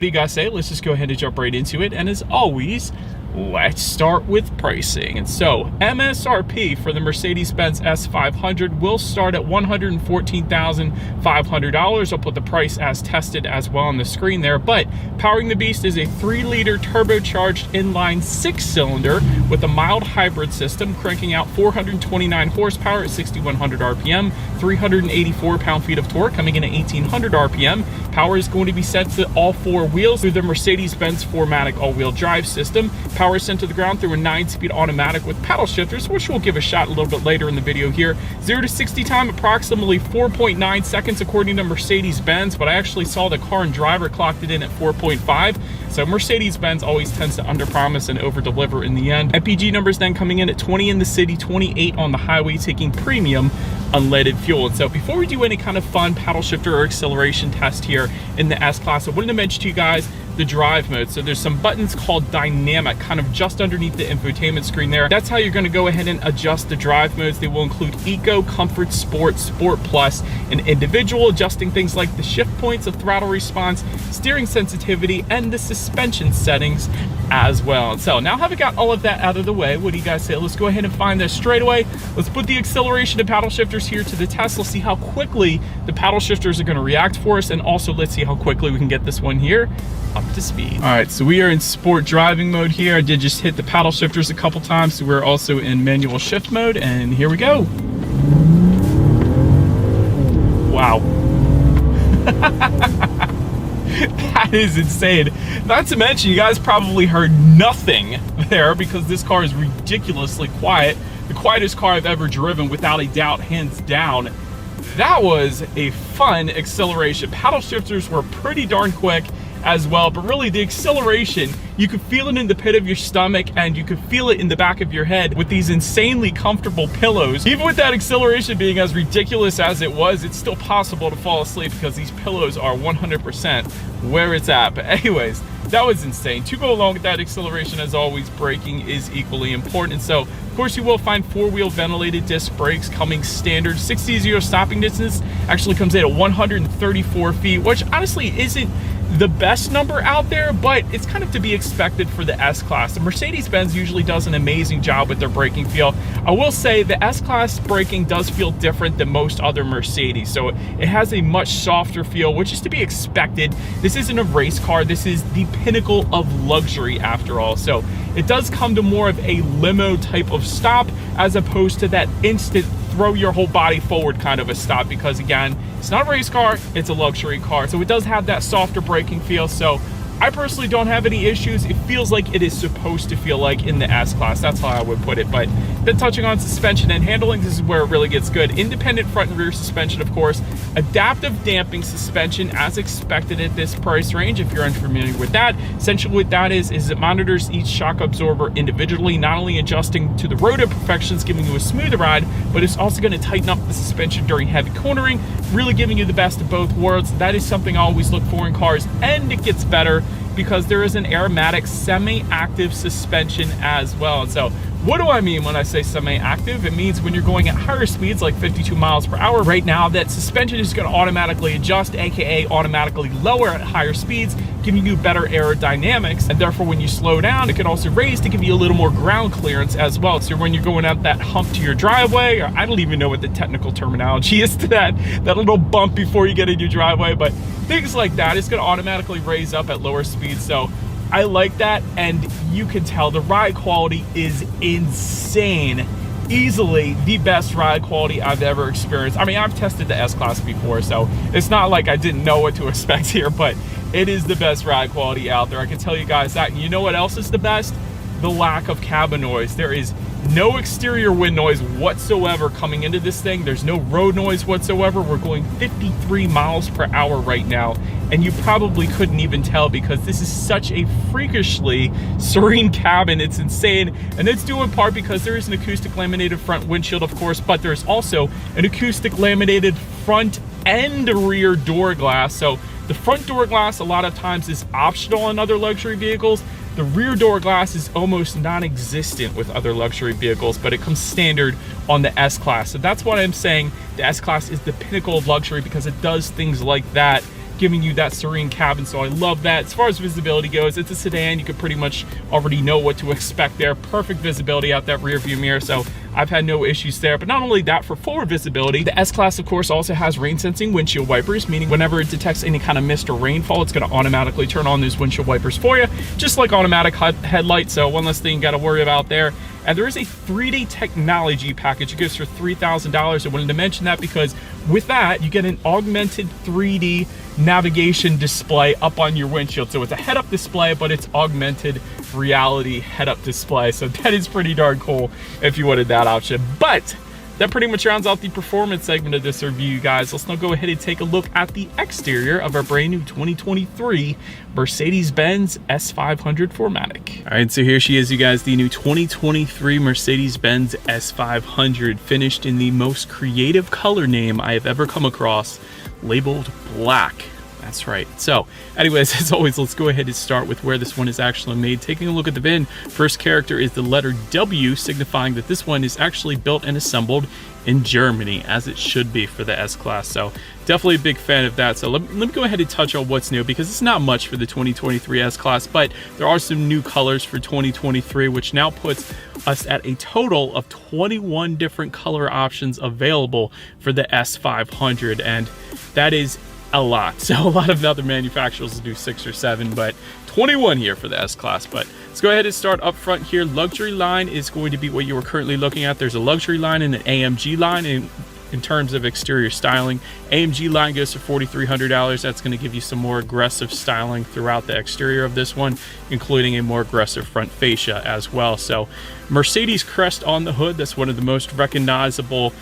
What do you guys say? Let's just go ahead and jump right into it. And as always, let's start with pricing. And so MSRP for the Mercedes-Benz S500 will start at $114,500. I'll put the price as tested as well on the screen there. But powering the beast is a 3-liter turbocharged inline 6-cylinder with a mild hybrid system, cranking out 429 horsepower at 6,100 RPM, 384 pound-feet of torque, coming in at 1,800 RPM. Power is going to be set to all 4 wheels through the Mercedes-Benz 4MATIC all-wheel drive system. Power is sent to the ground through a 9-speed automatic with paddle shifters, which we'll give a shot a little bit later in the video here. 0 to 60 time, approximately 4.9 seconds according to Mercedes-Benz, but I actually saw the car and driver clocked it in at 4.5. So Mercedes-Benz always tends to underpromise and overdeliver in the end. MPG numbers then coming in at 20 in the city, 28 on the highway, taking premium unleaded fuel. And so before we do any kind of fun paddle shifter or acceleration test here in the S-Class, I wanted to mention to you guys the drive mode. So there's some buttons called dynamic, kind of just underneath the infotainment screen there. That's how you're going to go ahead and adjust the drive modes. They will include Eco, Comfort, Sport, Sport Plus, and Individual, adjusting things like the shift points, the throttle response, steering sensitivity, and the suspension settings as well. And so now having got all of that out of the way, what do you guys say? Let's go ahead and find this straight away. Let's put the acceleration and paddle shifters here to the test. Let's see how quickly the paddle shifters are going to react for us, and also let's see how quickly we can get this one here up to speed. All right, so we are in sport driving mode here. I did just hit the paddle shifters a couple times, so we're also in manual shift mode, and here we go. Wow. That is insane. Not to mention, you guys probably heard nothing there because this car is ridiculously quiet. The quietest car I've ever driven, without a doubt, hands down. That was a fun acceleration. Paddle shifters were pretty darn quick as well, but really the acceleration, you could feel it in the pit of your stomach and you could feel it in the back of your head with these insanely comfortable pillows. Even with that acceleration being as ridiculous as it was, it's still possible to fall asleep because these pillows are 100% where it's at. But anyways, that was insane. To go along with that acceleration, as always, braking is equally important. So of course you will find 4-wheel ventilated disc brakes coming standard. 60-0 stopping distance actually comes in at 134 feet, which honestly isn't the best number out there, but it's kind of to be expected for the S-Class. The Mercedes-Benz usually does an amazing job with their braking feel. I will say the S-Class braking does feel different than most other Mercedes, so it has a much softer feel, which is to be expected. This isn't a race car, this is the pinnacle of luxury after all, so it does come to more of a limo type of stop as opposed to that instant throw your whole body forward kind of a stop, because again, it's not a race car, it's a luxury car. So it does have that softer braking feel. So I personally don't have any issues. It feels like it is supposed to feel like in the S-Class. That's how I would put it. But then touching on suspension and handling, this is where it really gets good. Independent front and rear suspension, of course. Adaptive damping suspension as expected at this price range, if you're unfamiliar with that. Essentially what that is it monitors each shock absorber individually, not only adjusting to the road imperfections, giving you a smoother ride, but it's also going to tighten up the suspension during heavy cornering, really giving you the best of both worlds. That is something I always look for in cars, and it gets better because there is an aromatic semi-active suspension as well. And so what do I mean when I say semi-active? It means when you're going at higher speeds, like 52 miles per hour right now, that suspension is going to automatically adjust, aka automatically lower at higher speeds, giving you better aerodynamics. And therefore when you slow down, it can also raise to give you a little more ground clearance as well. So when you're going out that hump to your driveway, or I don't even know what the technical terminology is to that little bump before you get in your driveway, but things like that, it's going to automatically raise up at lower speeds. So I like that, and you can tell the ride quality is insane. Easily the best ride quality I've ever experienced. I mean, I've tested the S-Class before, so it's not like I didn't know what to expect here, but it is the best ride quality out there. I can tell you guys that. And you know what else is the best? The lack of cabin noise. There is no exterior wind noise whatsoever coming into this thing. There's no road noise whatsoever. We're going 53 miles per hour right now, and you probably couldn't even tell because this is such a freakishly serene cabin. It's insane, and it's due in part because there is an acoustic laminated front windshield, of course, but there's also an acoustic laminated front and rear door glass. So the front door glass a lot of times is optional in other luxury vehicles. The rear door glass is almost non-existent with other luxury vehicles, but it comes standard on the S-Class. So that's why I'm saying the S-Class is the pinnacle of luxury, because it does things like that giving you that serene cabin, so I love that. As far as visibility goes, it's a sedan. You could pretty much already know what to expect there. Perfect visibility out that rear view mirror, so I've had no issues there. But not only that, for forward visibility, the S-Class of course also has rain sensing windshield wipers, meaning whenever it detects any kind of mist or rainfall, it's going to automatically turn on those windshield wipers for you, just like automatic headlights. So one less thing you got to worry about there. And there is a 3D technology package. It goes for $3,000. I wanted to mention that because with that, you get an augmented 3D navigation display up on your windshield. So it's a head-up display, but it's augmented reality head-up display. So that is pretty darn cool if you wanted that option. But that pretty much rounds out the performance segment of this review, guys. Let's now go ahead and take a look at the exterior of our brand new 2023 Mercedes-Benz S500 4MATIC. All right, so here she is, you guys, the new 2023 Mercedes-Benz S500, finished in the most creative color name I have ever come across, labeled black. That's right. So anyways, as always, let's go ahead and start with where this one is actually made. Taking a look at the VIN, first character is the letter W, signifying that this one is actually built and assembled in Germany, as it should be for the S-Class. So definitely a big fan of that. So let me go ahead and touch on what's new, because it's not much for the 2023 S-Class, but there are some new colors for 2023, which now puts us at a total of 21 different color options available for the S500, and that is a lot. So a lot of other manufacturers do 6 or 7, but 21 here for the S-Class. But let's go ahead and start up front here. Luxury line is going to be what you are currently looking at. There's a luxury line and an AMG line in terms of exterior styling. AMG line goes to $4,300. That's going to give you some more aggressive styling throughout the exterior of this one, including a more aggressive front fascia as well. So Mercedes crest on the hood, that's one of the most recognizable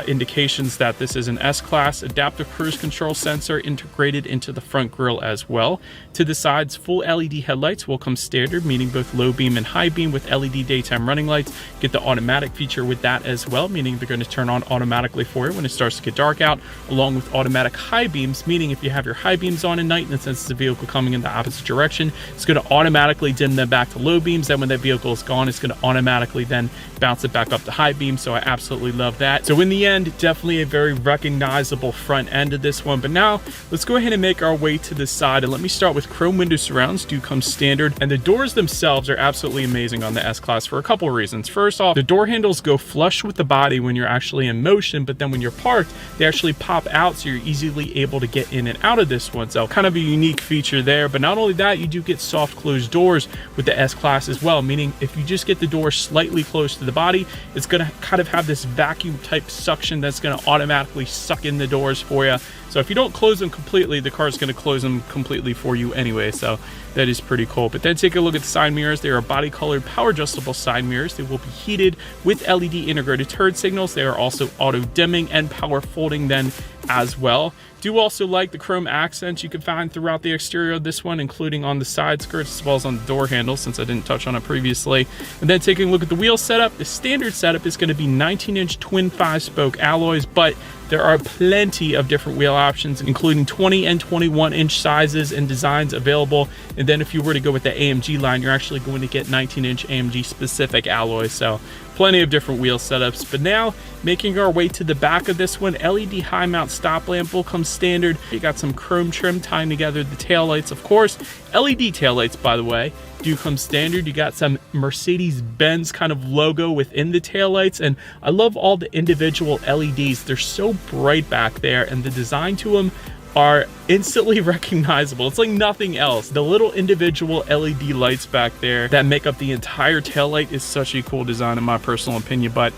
indications that this is an S-Class. Adaptive cruise control sensor integrated into the front grille as well. To the sides, full LED headlights will come standard, meaning both low beam and high beam with LED daytime running lights. Get the automatic feature with that as well, meaning they're going to turn on automatically for you when it starts to get dark out, along with automatic high beams, meaning if you have your high beams on at night and since the vehicle coming in the opposite direction, it's going to automatically dim them back to low beams. Then when that vehicle is gone, it's going to automatically then bounce it back up to high beam. So I absolutely love that. So in the end, definitely a very recognizable front end of this one. But now let's go ahead and make our way to the side, and let me start with chrome window surrounds. Do come standard, and the doors themselves are absolutely amazing on the S-Class for a couple of reasons. First off, the door handles go flush with the body when you're actually in motion, but then when you're parked, they actually pop out, so you're easily able to get in and out of this one. So kind of a unique feature there. But not only that, you do get soft closed doors with the S-Class as well, meaning if you just get the door slightly close to the body, it's going to kind of have this vacuum type suction that's going to automatically suck in the doors for you. So if you don't close them completely, the car is going to close them completely for you anyway. So that is pretty cool. But then take a look at the side mirrors. They are body colored power adjustable side mirrors. They will be heated with LED integrated turn signals. They are also auto dimming and power folding then as well. Do also like the chrome accents you can find throughout the exterior of this one, including on the side skirts as well as on the door handle, since I didn't touch on it previously. And then taking a look at the wheel setup, the standard setup is going to be 19-inch twin 5-spoke alloys, but there are plenty of different wheel options, including 20 and 21-inch sizes and designs available. And then if you were to go with the AMG line, you're actually going to get 19-inch AMG specific alloys. So plenty of different wheel setups. But now making our way to the back of this one, LED high mount stop lamp will come standard. You got some chrome trim tying together the taillights, of course. LED taillights, by the way, do come standard. You got some Mercedes-Benz kind of logo within the taillights, and I love all the individual LEDs. They're so bright back there, and the design to them are instantly recognizable. It's like nothing else. The little individual LED lights back there that make up the entire taillight is such a cool design in my personal opinion. But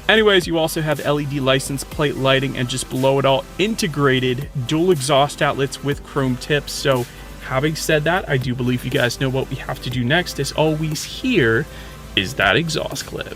anyways, you also have LED license plate lighting, and just below it all, integrated dual exhaust outlets with chrome tips. So having said that, I do believe you guys know what we have to do next. As always, here is that exhaust clip.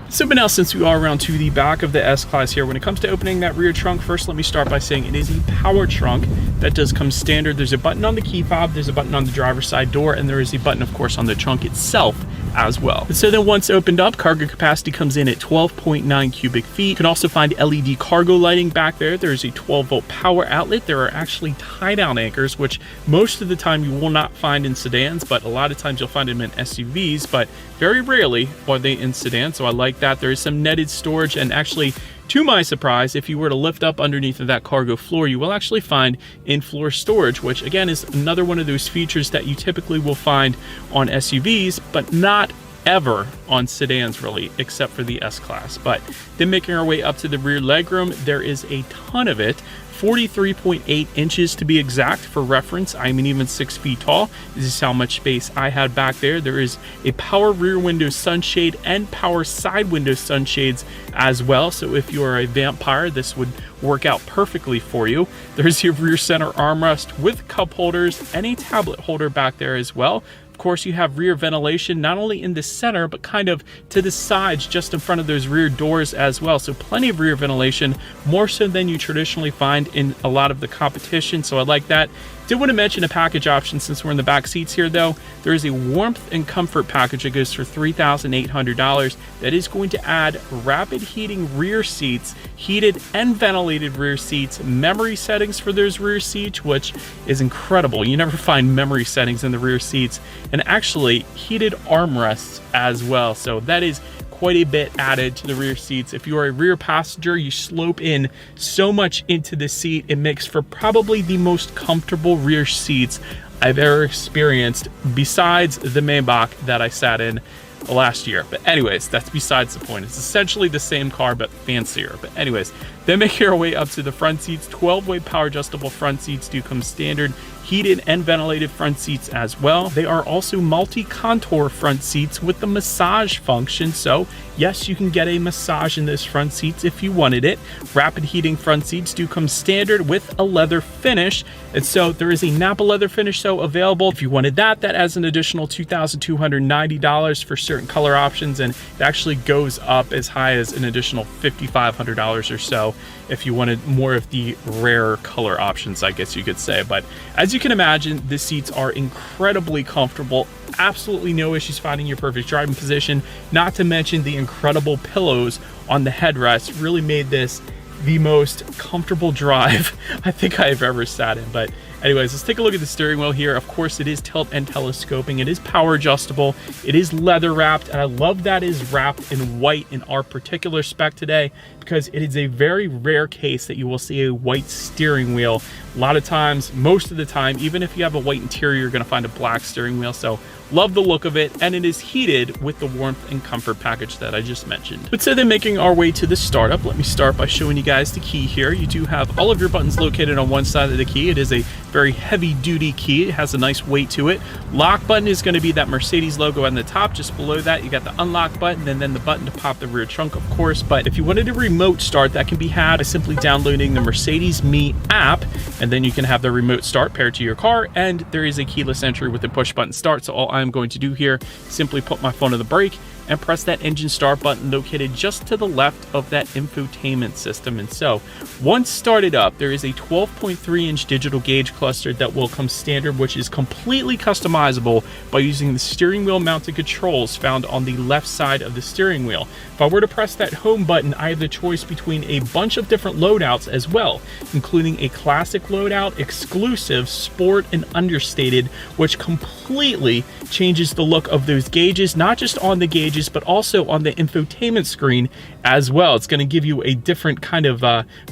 So, but now since we are around to the back of the S-Class here, when it comes to opening that rear trunk, first let me start by saying it is a power trunk that does come standard. There's a button on the key fob, there's a button on the driver's side door, and there is a button, of course, on the trunk itself as well. So then once opened up, cargo capacity comes in at 12.9 cubic feet. You can also find LED cargo lighting back there. There's a 12-volt power outlet. There are actually tie-down anchors, which most of the time you will not find in sedans, but a lot of times you'll find them in SUVs, but very rarely are they in sedans, so I like that. There is some netted storage, and actually, to my surprise, if you were to lift up underneath of that cargo floor, you will actually find in-floor storage, which again is another one of those features that you typically will find on SUVs, but not ever on sedans really, except for the S-Class. But then making our way up to the rear legroom, there is a ton of it. 43.8 inches to be exact. For reference, I'm even 6 feet tall. This is how much space I had back there. There is a power rear window sunshade and power side window sunshades as well. So if you are a vampire, this would work out perfectly for you. There's your rear center armrest with cup holders and a tablet holder back there as well. Of course, you have rear ventilation, not only in the center, but kind of to the sides, just in front of those rear doors as well. So plenty of rear ventilation, more so than you traditionally find in a lot of the competition. So I like that. Did want to mention a package option since we're in the back seats here though. There is a warmth and comfort package that goes for $3,800. That is going to add rapid heating rear seats, heated and ventilated rear seats, memory settings for those rear seats, which is incredible. You never find memory settings in the rear seats, and actually heated armrests as well. So that is quite a bit added to the rear seats. If you are a rear passenger, you slope in so much into the seat. It makes for probably the most comfortable rear seats I've ever experienced, besides the Maybach that I sat in last year. But anyways, that's besides the point. It's essentially the same car, but fancier. But anyways, then making our way up to the front seats. 12-way power adjustable front seats do come standard. Heated and ventilated front seats as well. They are also multi-contour front seats with the massage function. So yes, you can get a massage in those front seats if you wanted it. Rapid heating front seats do come standard with a leather finish. And so there is a Napa leather finish so available. If you wanted that, that adds an additional $2,290 for certain color options. And it actually goes up as high as an additional $5,500 or so if you wanted more of the rare color options, I guess you could say. But as you can imagine, the seats are incredibly comfortable. Absolutely no issues finding your perfect driving position. Not to mention the incredible pillows on the headrest really made this the most comfortable drive I think I've ever sat in. But anyways, let's take a look at the steering wheel here. Of course, it is tilt and telescoping. It is power adjustable. It is leather wrapped, and I love that it is wrapped in white in our particular spec today, because it is a very rare case that you will see a white steering wheel. A lot of times, most of the time, even if you have a white interior, you're going to find a black steering wheel. So love the look of it, and it is heated with the warmth and comfort package that I just mentioned. But so then making our way to the startup, let me start by showing you guys the key here. You do have all of your buttons located on one side of the key. It is a very heavy duty key. It has a nice weight to it. Lock button is going to be that Mercedes logo on the top. Just below that, you got the unlock button, and then the button to pop the rear trunk, of course. But if you wanted a remote start, that can be had by simply downloading the Mercedes Me app, and then you can have the remote start paired to your car, and there is a keyless entry with a push button start. So all I'm going to do here, simply put my phone on the brake and press that engine start button located just to the left of that infotainment system. And so once started up, there is a 12.3-inch digital gauge cluster that will come standard, which is completely customizable by using the steering wheel mounted controls found on the left side of the steering wheel. If I were to press that home button, I have the choice between a bunch of different loadouts as well, including a classic loadout, exclusive, sport, and understated, which completely changes the look of those gauges, not just on the gauges, but also on the infotainment screen as well. It's going to give you a different kind of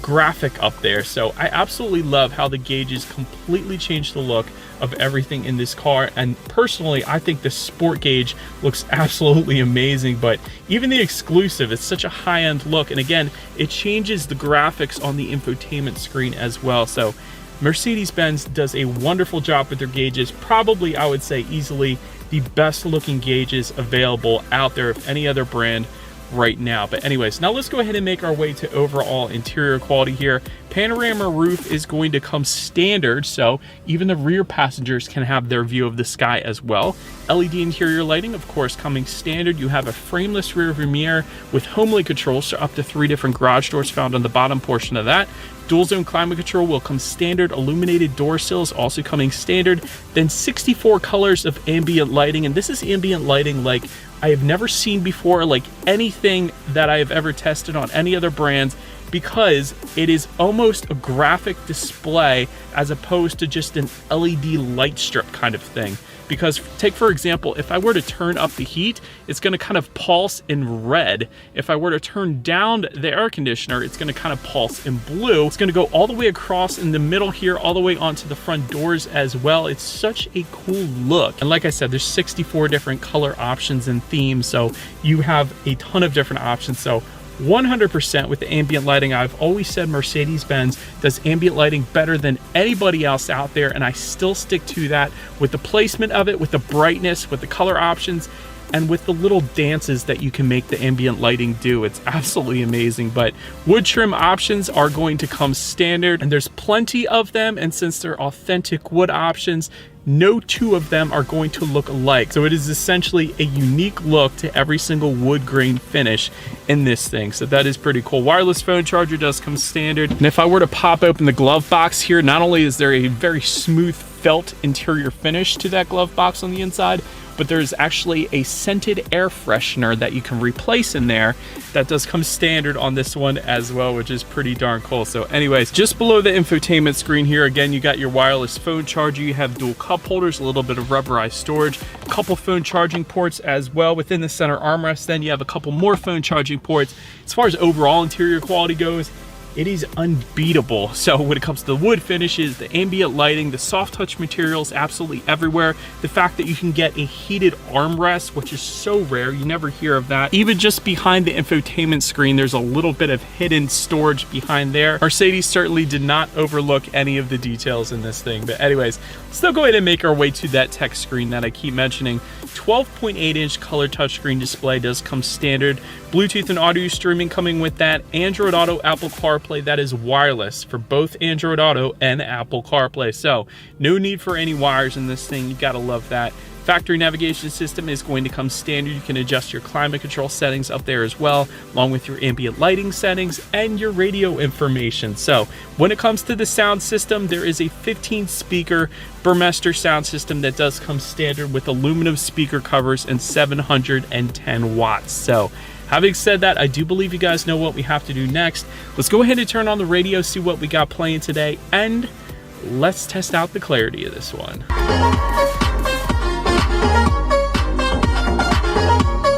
graphic up there. So I absolutely love how the gauges completely change the look of everything in this car. And personally, I think the sport gauge looks absolutely amazing, but even the exclusive, it's such a high-end look. And again, it changes the graphics on the infotainment screen as well. So Mercedes-Benz does a wonderful job with their gauges. Probably, I would say, easily the best looking gauges available out there of any other brand right now. But anyways, now let's go ahead and make our way to overall interior quality here. Panorama roof is going to come standard, so even the rear passengers can have their view of the sky as well. LED interior lighting, of course, coming standard. You have a frameless rear view mirror with homely controls, so up to 3 different garage doors found on the bottom portion of that. Dual zone climate control will come standard. Illuminated door sills also coming standard. Then 64 colors of ambient lighting, and this is ambient lighting like I have never seen before, like anything that I have ever tested on any other brands, because it is almost a graphic display as opposed to just an LED light strip kind of thing. Because take for example, if I were to turn up the heat, it's going to kind of pulse in red. If I were to turn down the air conditioner, it's going to kind of pulse in blue. It's going to go all the way across in the middle here, all the way onto the front doors as well. It's such a cool look. And like I said, there's 64 different color options and themes, so you have a ton of different options. So 100% with the ambient lighting. I've always said Mercedes-Benz does ambient lighting better than anybody else out there, and I still stick to that with the placement of it, with the brightness, with the color options, and with the little dances that you can make the ambient lighting do. It's absolutely amazing. But wood trim options are going to come standard, and there's plenty of them, and since they're authentic wood options, no two of them are going to look alike. So it is essentially a unique look to every single wood grain finish in this thing. So that is pretty cool. Wireless phone charger does come standard. And if I were to pop open the glove box here, not only is there a very smooth felt interior finish to that glove box on the inside, but there's actually a scented air freshener that you can replace in there that does come standard on this one as well, which is pretty darn cool. So anyways, just below the infotainment screen here, again, you got your wireless phone charger, you have dual cup holders, a little bit of rubberized storage, a couple phone charging ports as well. Within the center armrest, then you have a couple more phone charging ports. As far as overall interior quality goes, it is unbeatable. So when it comes to the wood finishes, the ambient lighting, the soft touch materials absolutely everywhere, the fact that you can get a heated armrest, which is so rare, you never hear of that. Even just behind the infotainment screen, there's a little bit of hidden storage behind there. Mercedes certainly did not overlook any of the details in this thing. But anyways, let's still go ahead and make our way to that tech screen that I keep mentioning. 12.8-inch color touchscreen display does come standard. Bluetooth and audio streaming coming with that. Android Auto, Apple CarPlay, that is wireless for both Android Auto and Apple CarPlay. So no need for any wires in this thing. You gotta love that. Factory navigation system is going to come standard. You can adjust your climate control settings up there as well, along with your ambient lighting settings and your radio information. So when it comes to the sound system, there is a 15 speaker Burmester sound system that does come standard with aluminum speaker covers and 710 watts. So having said that, I do believe you guys know what we have to do next. Let's go ahead and turn on the radio, see what we got playing today, and let's test out the clarity of this one.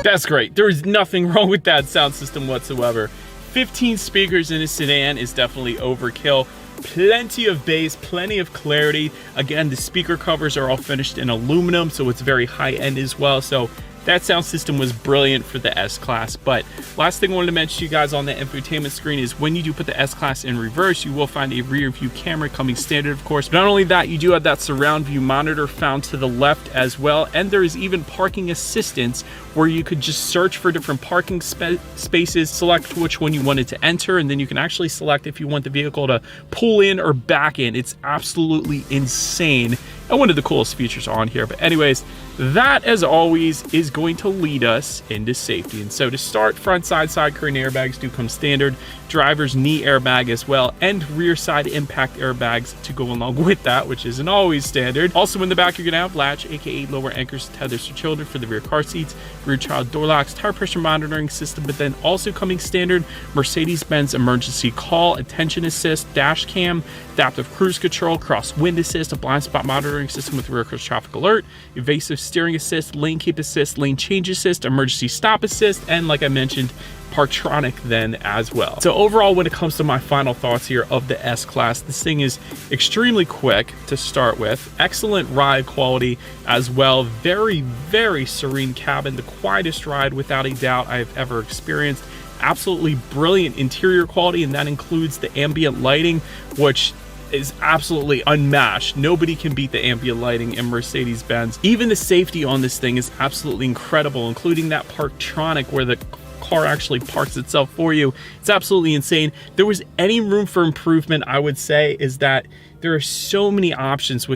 That's great. There is nothing wrong with that sound system whatsoever. 15 speakers in a sedan is definitely overkill. Plenty of bass, plenty of clarity. Again, the speaker covers are all finished in aluminum, so it's very high end as well. So that sound system was brilliant for the S-Class. But last thing I wanted to mention to you guys on the infotainment screen is when you do put the S-Class in reverse, you will find a rear view camera coming standard, of course. But not only that, you do have that surround view monitor found to the left as well. And there is even parking assistance where you could just search for different parking spaces, select which one you wanted to enter, and then you can actually select if you want the vehicle to pull in or back in. It's absolutely insane and one of the coolest features on here. But anyways, that as always is going to lead us into safety. And so to start, front side curtain airbags do come standard, driver's knee airbag as well, and rear side impact airbags to go along with that, which isn't always standard. Also in the back, you're gonna have latch, aka lower anchors, tethers for children for the rear car seats, rear child door locks, tire pressure monitoring system, but then also coming standard, Mercedes-Benz emergency call, attention assist, dash cam, adaptive cruise control, cross wind assist, a blind spot monitoring system with rear cross traffic alert, evasive steering assist, lane keep assist, lane change assist, emergency stop assist, and like I mentioned, Parktronic then as well. So overall, when it comes to my final thoughts here of the S-Class, this thing is extremely quick to start with, excellent ride quality as well, very, very serene cabin, the quietest ride without a doubt I've ever experienced. Absolutely brilliant interior quality, and that includes the ambient lighting, which is absolutely unmatched. Nobody can beat the ambient lighting in Mercedes-Benz. Even the safety on this thing is absolutely incredible, including that Parktronic where the car actually parks itself for you. It's absolutely insane. If there was any room for improvement, I would say, is that there are so many options with